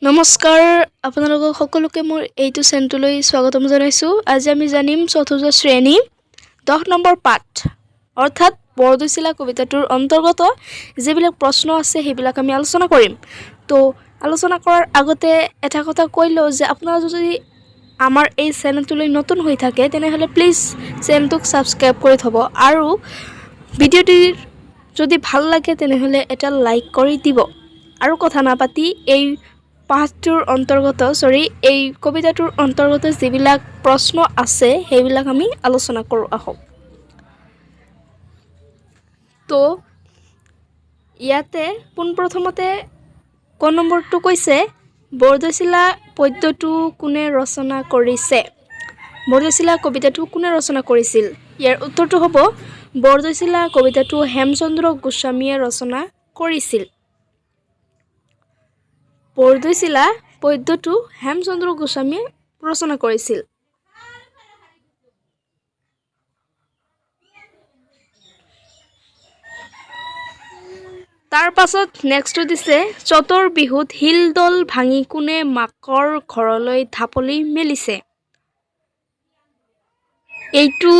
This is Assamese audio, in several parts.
নমস্কাৰ আপোনালোকক সকলোকে মোৰ এইটো চেনেললৈ স্বাগতম জনাইছোঁ। আজি আমি জানিম চতুৰ্থ শ্ৰেণী 10 নম্বৰ পাঠ অৰ্থাৎ বৰদৈচিলা কবিতাটোৰ অন্তৰ্গত যিবিলাক প্ৰশ্ন আছে সেইবিলাক আমি আলোচনা কৰিম। তো আলোচনা কৰাৰ আগতে এটা কথা কৈ লওঁ যে আপোনাৰা যদি আমাৰ এই চেনেলটোলৈ নতুন হৈ থাকে তেনেহ'লে প্লিজ চেনেলটোক সাবস্ক্ৰাইব কৰি থব আৰু ভিডিঅ'টি যদি ভাল লাগে তেনেহ'লে এটা লাইক কৰি দিব। আৰু কথা নাপাতি এই পাঠটোৰ অন্তৰ্গত এই কবিতাটোৰ অন্তৰ্গত যিবিলাক প্ৰশ্ন আছে সেইবিলাক আমি আলোচনা কৰোঁ আহক। তো ইয়াতে পোনপ্ৰথমতে ক নম্বৰটো কৈছে বৰদৈচিলা পদ্যটো কোনে ৰচনা কৰিছে। বৰদৈচিলা কবিতাটো কোনে ৰচনা কৰিছিল? ইয়াৰ উত্তৰটো হ'ব বৰদৈচিলা কবিতাটো হেমচন্দ্ৰ গোস্বামীয়ে ৰচনা কৰিছিল। বৰদৈচিলা পদ্যটো হেমচন্দ্ৰ গোস্বামীয়ে ৰচনা কৰিছিল। তাৰ পাছত নেক্সটটো দিছে চতৰ বিহুত শিলডল ভাঙি কোনে মাকৰ ঘৰলৈ ঢাপলি মেলিছে। এইটো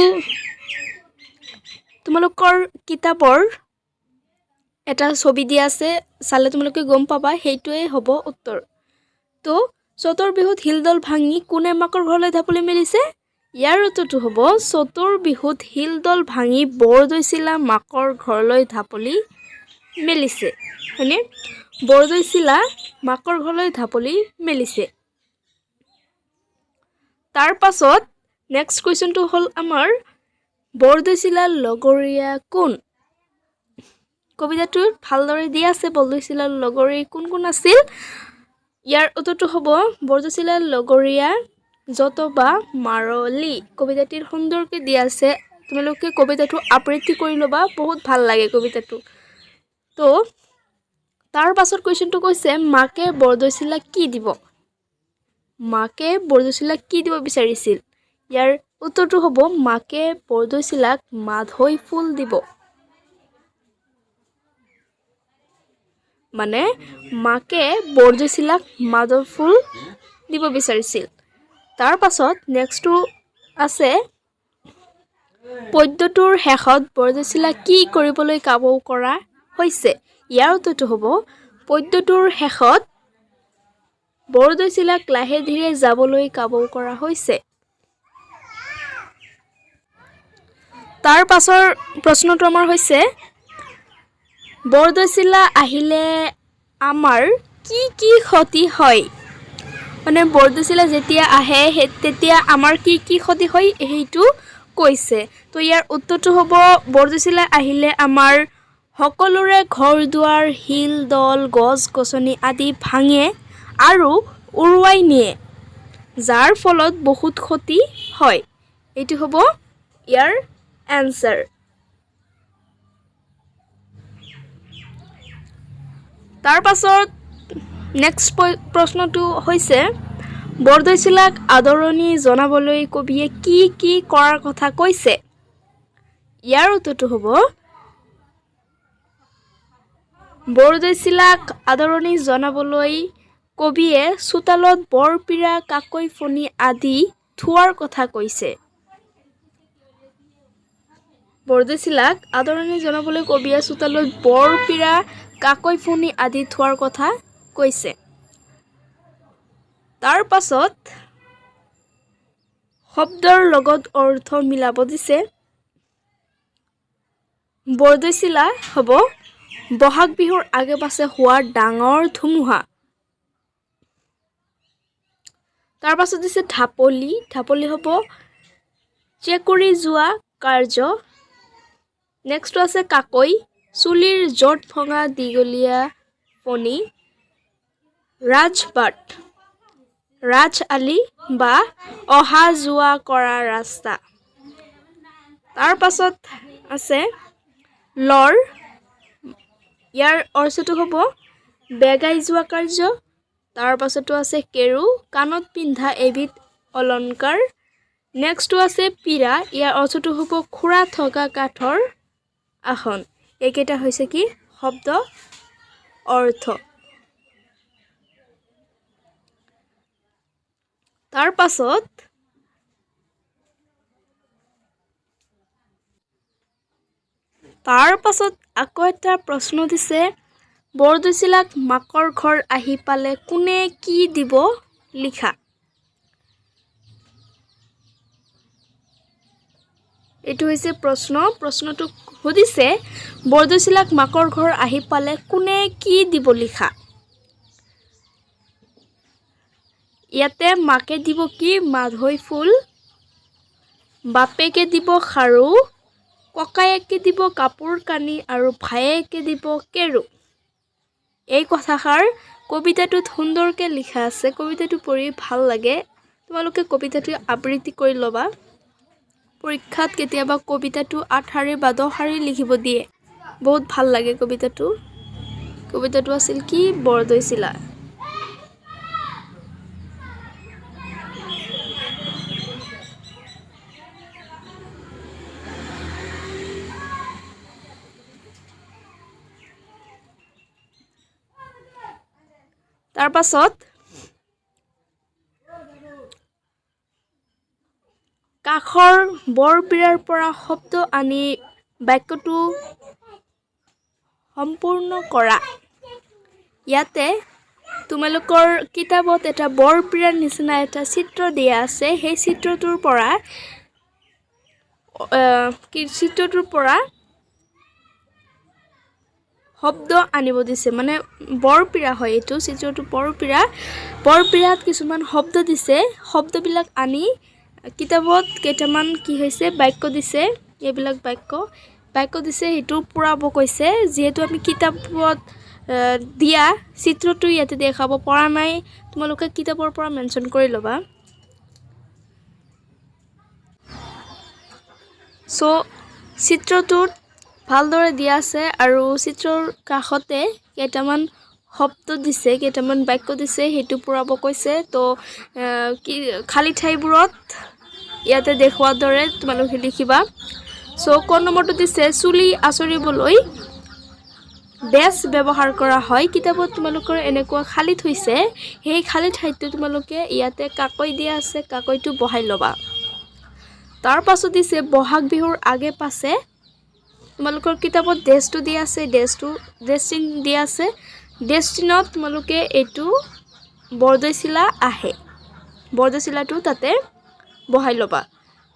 তোমালোকৰ কিতাপৰ এটা ছবি দিয়া আছে, চালে তোমালোকে গম পাবা সেইটোৱে হ'ব উত্তৰ। তো চতৰ বিহুত শিলডল ভাঙি কোনে মাকৰ ঘৰলৈ ঢাপলি মেলিছে। ইয়াৰ উত্তৰটো হ'ব চতৰ বিহুত শিলডল ভাঙি বৰদৈচিলা মাকৰ ঘৰলৈ ঢাপলি মেলিছে। হয়নে? বৰদৈচিলা মাকৰ ঘৰলৈ ঢাপলি মেলিছে। তাৰ পাছত নেক্সট কুৱেশ্যনটো হ'ল আমাৰ বৰদৈচিলাৰ লগৰীয়া কোন। কবিতাটোত ভালদৰে দিয়া আছে বৰদৈচিলাৰ লগৰী কোন কোন আছিল। ইয়াৰ উত্তৰটো হ'ব বৰদৈচিলাৰ লগৰীয়া জতবা মাৰলী। কবিতাটিৰ সুন্দৰকৈ দিয়া আছে, তোমালোকে কবিতাটো আবৃত্তি কৰি ল'বা, বহুত ভাল লাগে কবিতাটো। তো তাৰ পাছত কুৱেশ্যনটো কৈছে মাকে বৰদৈচিলাক কি দিব। মাকে বৰদৈচিলাক কি দিব বিচাৰিছিল। ইয়াৰ উত্তৰটো হ'ব মাকে বৰদৈচিলাক মাধৈ ফুল দিব। মানে মাকে বৰদৈচিলাক মাধৈ ফুল দিব বিচাৰিছিল। তাৰ পাছত নেক্সটটো আছে পদ্যটোৰ শেষত বৰদৈচিলাক কি কৰিবলৈ কাবৌ কৰা হৈছে। ইয়াৰ উত্তৰটো হ'ব পদ্যটোৰ শেষত বৰদৈচিলাক লাহে ধীৰে যাবলৈ কাবৌ কৰা হৈছে। তাৰ পাছৰ প্ৰশ্নটো আমাৰ হৈছে বৰদৈচিলা আহিলে আমাৰ কি কি ক্ষতি হয়। মানে বৰদৈচিলা যেতিয়া আহে তেতিয়া আমাৰ কি কি ক্ষতি হয় সেইটো কৈছে। তো ইয়াৰ উত্তৰটো হ'ব বৰদৈচিলা আহিলে আমাৰ সকলোৰে ঘৰ দুৱাৰ শিল দল গছ গছনি আদি ভাঙে আৰু উৰুৱাই নিয়ে, যাৰ ফলত বহুত ক্ষতি হয়। এইটো হ'ব ইয়াৰ এনচাৰ। তাৰ পাছত নেক্সট প্ৰশ্নটো হৈছে বৰদৈচিলাক আদৰণি জনাবলৈ কবিয়ে কি কি কৰাৰ কথা কৈছে। ইয়াৰ উত্তৰটো হ'ব বৰদৈচিলাক আদৰণি জনাবলৈ কবিয়ে চোতালত বৰপীৰা কাকৈ ফণি আদি থোৱাৰ কথা কৈছে। বৰদৈচিলাক আদৰণি জনাবলৈ কবিয়ে চোতালত বৰপীৰা কাকৈ ফণি আদি থোৱাৰ কথা কৈছে। তাৰ পাছত শব্দৰ লগত অৰ্থ মিলাব দিছে। বৰদৈচিলা হ'ব বহাগ বিহুৰ আগে পাছে হোৱা ডাঙৰ ধুমুহা। তাৰ পাছত দিছে ঢাপলি। ঢাপলি হ'ব চেকুৰি যোৱা কাৰ্য। নেক্সটটো আছে কাকৈ, চুলিৰ জট ভঙা দীঘলীয়া ফণি। ৰাজবাট, ৰাজআলি বা অহা যোৱা কৰা ৰাস্তা। তাৰ পাছত আছে লৰ। ইয়াৰ অৰ্থটো হ'ব বেগাই যোৱা কাৰ্য। তাৰ পাছতো আছে কেৰু, কাণত পিন্ধা এবিধ অলংকাৰ। নেক্সটটো আছে পীৰা। ইয়াৰ অৰ্থটো হ'ব খুৰা থকা কাঠৰ আসন। এইকেইটা হৈছে কি শব্দ অৰ্থ। তাৰ পাছত আকৌ এটা প্ৰশ্ন দিছে, বৰদৈচিলাক মাকৰ ঘৰ আহি পালে কোনে কি দিব লিখা। এইটো হৈছে প্ৰশ্নটো সুধিছে, বৰদৈচিলাক মাকৰ ঘৰ আহি পালে কোনে কি দিব লিখা। ইয়াতে মাকে দিব কি মাধৈ ফুল, বাপেকে দিব খাৰু, ককায়েকে দিব কাপোৰ কানি আৰু ভায়েকে দিব কেৰু। এই কথাষাৰ কবিতাটোত সুন্দৰকৈ লিখা আছে। কবিতাটো পঢ়ি ভাল লাগে। তোমালোকে কবিতাটো আবৃত্তি কৰি ল'বা। পৰীক্ষাত কেতিয়াবা কবিতাটো 8 শাৰী বা 10 শাৰী লিখিব দিয়ে। বহুত ভাল লাগে কবিতাটো। কবিতাটো আছিল কি বৰদৈচিলা। তাৰ পাছত কাষৰ বৰপীৰাৰ পৰা শব্দ আনি বাক্যটো সম্পূৰ্ণ কৰা। ইয়াতে তোমালোকৰ কিতাপত এটা বৰপীৰাৰ নিচিনা এটা চিত্ৰ দিয়া আছে। সেই চিত্ৰটোৰ পৰা শব্দ আনিব দিছে। মানে বৰপীৰা হয় এইটো চিত্ৰটো। বৰপীৰাত কিছুমান শব্দ দিছে। শব্দবিলাক আনি কিতাপত কেইটামান কি হৈছে বাক্য দিছে। এইবিলাক বাক্য দিছে, সেইটো পূৰাব কৈছে। যিহেতু আমি কিতাপত দিয়া চিত্ৰটো ইয়াতে দেখাব পৰা নাই, তোমালোকে কিতাপৰ পৰা মেনশ্যন কৰি ল'বা। চিত্ৰটোত ভালদৰে দিয়া আছে আৰু চিত্ৰৰ কাষতে কেইটামান শব্দ দিছে, কেইটামান বাক্য দিছে, সেইটো পূৰাব কৈছে। তো খালী ঠাইবোৰত ইয়াতে দেখুওৱাৰ দৰে তোমালোকে লিখিবা। ক নম্বৰটো দিছে, চুলি আঁচৰিবলৈ ডেছ ব্যৱহাৰ কৰা হয়। কিতাপত তোমালোকৰ এনেকুৱা খালী থৈছে, সেই খালী ঠাইটো তোমালোকে ইয়াতে কাকৈ দিয়া আছে, কাকৈটো বহাই ল'বা। তাৰ পাছত দিছে বহাগ বিহুৰ আগে পাছে, তোমালোকৰ কিতাপত ডেছটো দিয়া আছে, ডেছ চিন দিয়া আছে। ডেছ চিনত তোমালোকে এইটো বৰদৈচিলা আহে, বৰদৈচিলাটো তাতে বহাই ল'বা।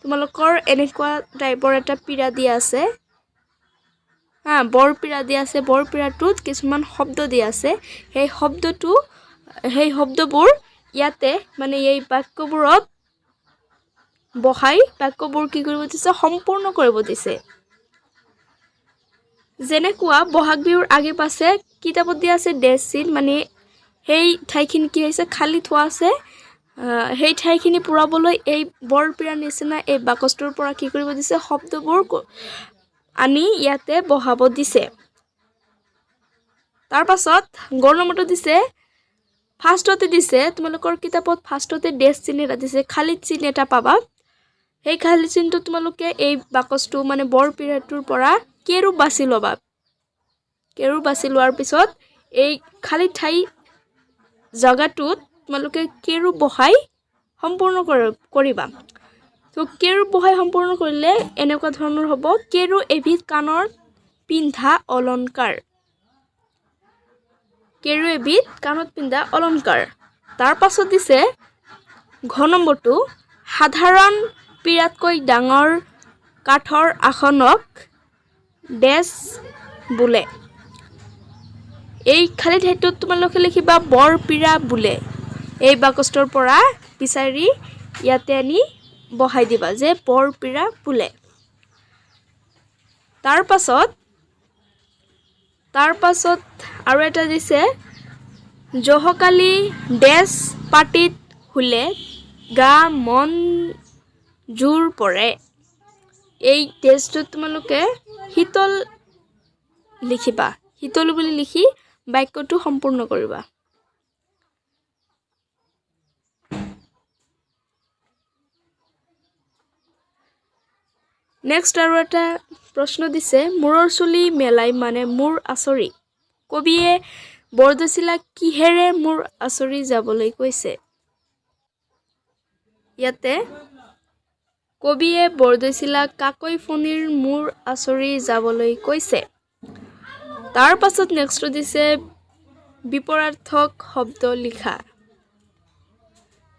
তোমালোকৰ এনেকুৱা টাইপৰ এটা পীৰা দিয়া আছে, বৰপীৰা দিয়া আছে। বৰপীৰাটোত কিছুমান শব্দ দিয়া আছে। সেই শব্দবোৰ ইয়াতে মানে এই বাক্যবোৰত বহাই বাক্যবোৰ কি কৰিব দিছে, সম্পূৰ্ণ কৰিব দিছে। যেনেকুৱা বহাগ বিহুৰ আগে পাছে কিতাপত দিয়া আছে ডেছ চিন, মানে সেই ঠাইখিনি কি হৈছে খালী থোৱা আছে। সেই ঠাইখিনি পূৰাবলৈ এই বৰপীৰাৰ নিচিনা এই বাকচটোৰ পৰা কি কৰিব দিছে, শব্দবোৰ আনি ইয়াতে বহাব দিছে। তাৰ পাছত গড় নম্বৰটো দিছে, ফাৰ্ষ্টতে দিছে তোমালোকৰ কিতাপত ফাৰ্ষ্টতে ডেছ চিন এটা দিছে, খালী চিন এটা পাবা। সেই খালী চিনটো তোমালোকে এই বাকচটো মানে বৰপীৰাটোৰ পৰা কেৰু বাছি ল'বা। কেৰু বাছি লোৱাৰ পিছত এই খালী ঠাই জেগাটোত তোমালোকে কেৰু বহাই সম্পূৰ্ণ কৰিবা। তো কেৰু বহাই সম্পূৰ্ণ কৰিলে এনেকুৱা ধৰণৰ হ'ব, কেৰু এবিধ কাণৰ পিন্ধা অলংকাৰ। কেৰু এবিধ কাণত পিন্ধা অলংকাৰ। তাৰ পাছত দিছে ঘ নম্বৰটো, সাধাৰণ পীৰাতকৈ ডাঙৰ কাঠৰ আসনক ডেছ বোলে। এই খালী ঠাইটোত তোমালোকে লিখিবা বৰপীৰা বোলে। এই বাকচটোৰ পৰা বিচাৰি ইয়াতে আনি বহাই দিবা যে বৰপীৰা বোলে। তাৰ পাছত আৰু এটা দিছে, জহকালি ডেছ পাটিত শুলে গা মন জোৰ পৰে। এই ডেছটোত তোমালোকে শীতল লিখিবা। শীতল বুলি লিখি বাক্যটো সম্পূৰ্ণ কৰিবা। নেক্সট আৰু এটা প্ৰশ্ন দিছে, মূৰৰ চুলি মেলাই মানে মূৰ আঁচৰি। কবিয়ে বৰদৈচিলাক কিহেৰে মূৰ আঁচৰি যাবলৈ কৈছে? ইয়াতে কবিয়ে বৰদৈচিলাক কাকৈ ফণীৰ মূৰ আঁচৰি যাবলৈ কৈছে। তাৰ পাছত নেক্সটটো দিছে বিপৰাৰ্থক শব্দ লিখা।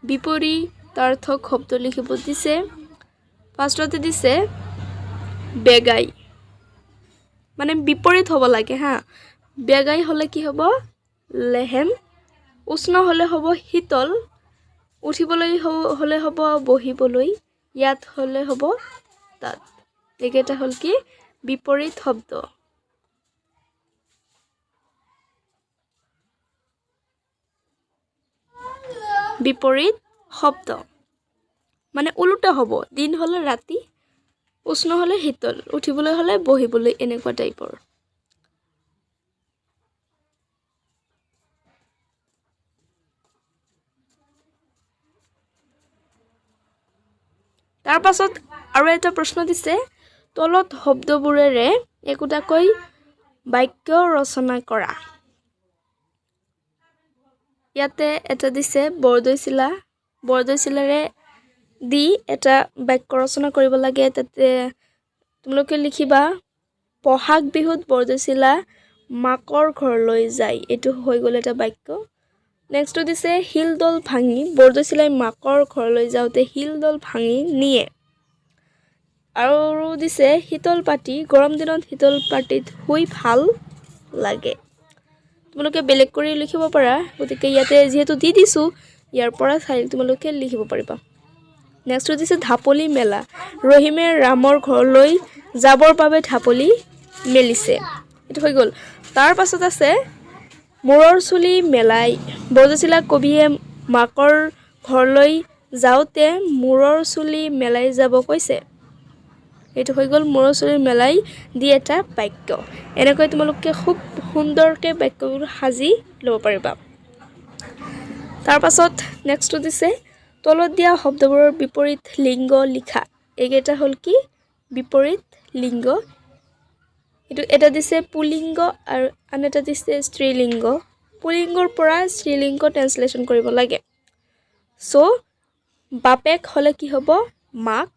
বিপৰীতাৰ্থক শব্দ লিখিব দিছে। ফাৰ্ষ্টতে দিছে বেগাই, মানে বিপৰীত হ'ব লাগে হা। বেগাই হ'লে কি হ'ব? লেহেম। উষ্ণ হ'লে হ'ব শীতল। উঠিবলৈ হ'লে হ'ব বহিবলৈ। ইয়াত হ'লে হ'ব তাত। এইকেইটা হ'ল কি? বিপৰীত শব্দ। বিপৰীত শব্দ মানে ওলোটা হ'ব। দিন হ'লে ৰাতি, উষ্ণ হ'লে শীতল, উঠিবলৈ হ'লে বহিবলৈ, এনেকুৱা টাইপৰ। তাৰ পাছত আৰু এটা প্ৰশ্ন দিছে, তলত শব্দবোৰেৰে একোটাকৈ বাক্য ৰচনা কৰা। ইয়াতে এটা দিছে বৰদৈচিলাৰে দি এটা বাক্য ৰচনা কৰিব লাগে। তাতে তোমালোকে লিখিবা, বহাগ বিহুত বৰদৈচিলা মাকৰ ঘৰলৈ যায়। এইটো হৈ গ'ল এটা বাক্য। নেক্সটটো দিছে শিলডল ভাঙি, বৰদৈচিলাই মাকৰ ঘৰলৈ যাওঁতে শিলডল ভাঙি নিয়ে। আৰু দিছে শীতল পাটি, গৰম দিনত শীতল পাটিত শুই ভাল লাগে। তোমালোকে বেলেগ কৰি লিখিব পাৰা, গতিকে ইয়াতে যিহেতু দি দিছোঁ ইয়াৰ পৰা চাই তোমালোকে লিখিব পাৰিবা। নেক্সটটো দিছে ঢাপলি মেলা, ৰহিমে ৰামৰ ঘৰলৈ যাবৰ বাবে ঢাপলি মেলিছে। এইটো হৈ গ'ল। তাৰ পাছত আছে মূৰৰ চুলি মেলাই, বৰদৈচিলাক কবিয়ে মাকৰ ঘৰলৈ যাওঁতে মূৰৰ চুলি মেলাই যাব কৈছে। এইটো হৈ গ'ল মূৰৰ চুলি মেলাই দি এটা বাক্য। এনেকৈ তোমালোকে খুব সুন্দৰকৈ বাক্যবোৰ সাজি ল'ব পাৰিবা। তাৰ পাছত নেক্সটটো দিছে তলত দিয়া শব্দবোৰৰ বিপৰীত লিংগ লিখা। এইকেইটা হ'ল কি? বিপৰীত লিংগ। এটা দিছে পুলিংগ আৰু আন এটা দিছে স্ত্ৰীলিংগ। পুলিংগৰ পৰা স্ত্ৰীলিংগ ট্ৰেন্সলেশ্যন কৰিব লাগে। চ' বাপেক হ'লে কি হ'ব? মাক।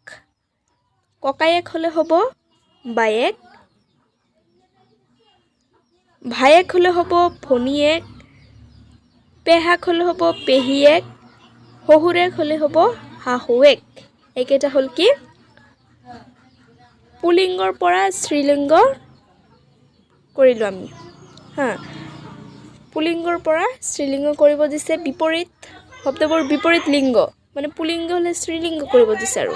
ককায়েক হ'লে হ'ব বায়েক। ভায়েক হ'লে হ'ব ভনীয়েক। পেহাক হ'লে হ'ব পেহীয়েক। শহুৰেক হ'লে হ'ব শাহুৱেক। এইকেইটা হ'ল কি? পুলিংগৰ পৰা স্ত্ৰীলিংগ কৰিলোঁ আমি হা। পুলিংগৰ পৰা স্ত্ৰীলিংগ কৰিব দিছে। বিপৰীত শব্দবোৰ বিপৰীত লিংগ, মানে পুলিংগ হ'লে স্ত্ৰীলিংগ কৰিব দিছে। আৰু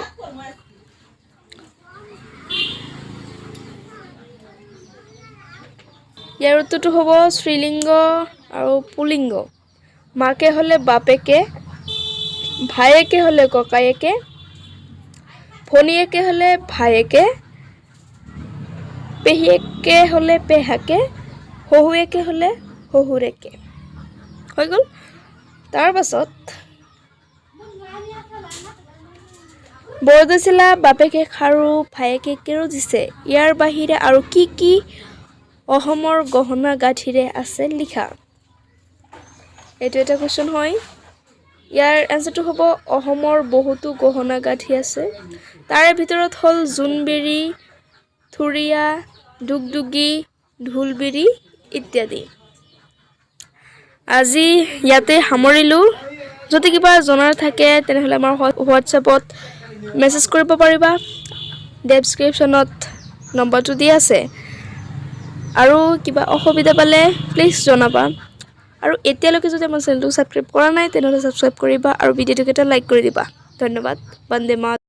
ইয়াৰ উত্তৰটো হ'ব স্ত্ৰীলিংগ আৰু পুলিংগ। মাকে হ'লে বাপেকে, ভায়েকে হ'লে ককায়েকে, ভনীয়েকে হ'লে ভায়েকে, পেহীয়েকে হ'লে পেহাকে, শহুৱেকে হ'লে শহুৰেকে। হৈ গ'ল। তাৰ পাছত বৰদৈচিলা বাপেকে খাৰু ভায়েকে কেৰু দিছে। ইয়াৰ বাহিৰে আৰু কি কি অসমৰ গহনা গাঁঠিৰে আছে লিখা। এইটো এটা কুৱেশ্যন হয়। ইয়াৰ এনচাৰটো হ'ব অসমৰ বহুতো গহনা গাঁঠি আছে। তাৰে ভিতৰত হ'ল জোনবিৰি, থুৰীয়া, দুগদুগী, ঢোলবিৰি ইত্যাদি। আজি ইয়াতে সামৰিলোঁ। যদি কিবা জনাৰ থাকে তেনেহ'লে আমাৰ হোৱাটছএপত মেছেজ কৰিব পাৰিবা। ডেছক্ৰিপশ্যনত নম্বৰটো দি আছে। আৰু কিবা অসুবিধা পালে প্লিজ জনাবা। আৰু এতিয়ালৈকে যদি আমাৰ চেনেলটো ছাবস্ক্ৰাইব কৰা নাই তেনেহ'লে ছাবস্ক্ৰাইব কৰিবা আৰু ভিডিঅ'টোক এটা লাইক কৰি দিবা। ধন্যবাদ। বন্দে মাতৰম।